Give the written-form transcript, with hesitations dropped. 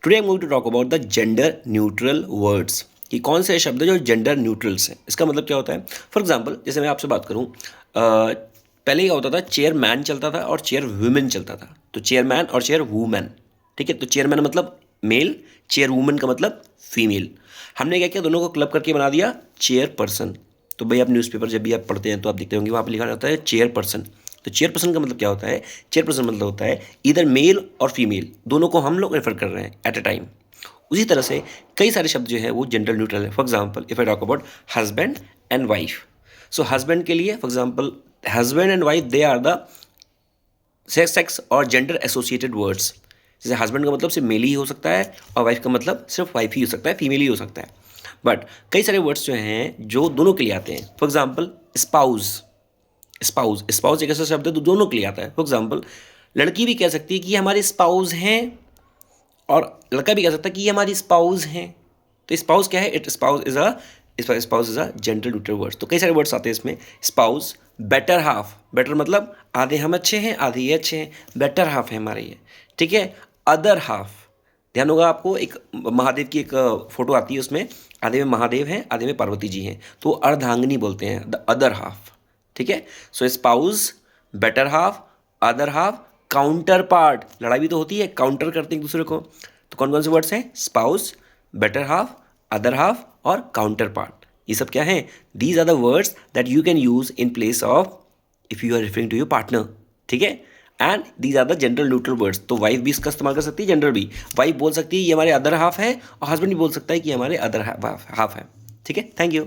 Today I am going to talk about the gender neutral words, कि कौन से शब्द हैं जो जेंडर न्यूट्रल्स हैं। इसका मतलब क्या होता है? फॉर एग्जांपल, जैसे मैं आपसे बात करूं, पहले क्या होता था, चेयर मैन चलता था और चेयर वुमेन चलता था। तो चेयर मैन और चेयर वुमेन, ठीक है। तो चेयर मैन मतलब मेल, चेयर वुमेन का मतलब फीमेल। हमने क्या किया, दोनों को क्लब करके बना दिया चेयर पर्सन। तो भाई आप न्यूज़पेपर जब भी आप पढ़ते हैं तो आप देखते होंगे वहाँ पर लिखा रहता है चेयर पर्सन। तो चेयर पर्सन का मतलब क्या होता है? चेयर पर्सन मतलब होता है इधर मेल और फीमेल दोनों को हम लोग रेफर कर रहे हैं एट अ टाइम। उसी तरह से कई सारे शब्द जो है वो जेंडर न्यूट्रल है। For example, if I talk about husband and wife, so husband के लिए for example husband and wife they are the sex और जेंडर एसोसिएटेड वर्ड्स। जैसे हस्बैंड का मतलब सिर्फ मेल ही हो सकता है और वाइफ का मतलब सिर्फ वाइफ ही हो सकता है, फीमेल ही हो सकता है। बट कई सारे वर्ड्स जो हैं जो दोनों के लिए आते हैं। For example spouse, spouse spouse एक ऐसा शब्द है जो दोनों के लिए आता है। फॉर एग्जाम्पल, लड़की भी कह सकती है कि ये हमारे स्पाउस हैं और लड़का भी कह सकता है कि ये हमारी स्पाउस हैं। तो स्पाउस क्या है? It spouse is a gender neutral words. तो कई सारे वर्ड्स आते हैं इसमें। स्पाउस, बेटर हाफ, बेटर मतलब आधे हम अच्छे हैं आधे ये अच्छे हैं, बेटर हाफ है हमारे ये, ठीक है। अदर हाफ, ध्यान होगा आपको, एक महादेव की एक फोटो आती है, उसमें आधे में महादेव हैं आधे में पार्वती जी हैं, तो अर्धांगिनी बोलते हैं, द अदर हाफ, ठीक है। So spouse, better half, other half, counterpart, लड़ाई भी तो होती है, काउंटर करते हैं एक दूसरे को। तो कौन कौन से वर्ड्स हैं? Spouse, better half, other half और काउंटर पार्ट। ये सब क्या है? These are the words that you can use in place of if you are referring to your partner, ठीक है। And these are the gender neutral words. तो wife भी इसका इस्तेमाल कर सकती है, जेंडर भी। वाइफ बोल सकती है ये हमारे अदर हाफ है और हस्बैंड भी बोल सकता है कि हमारे अदर हाफ है, ठीक है। Thank you.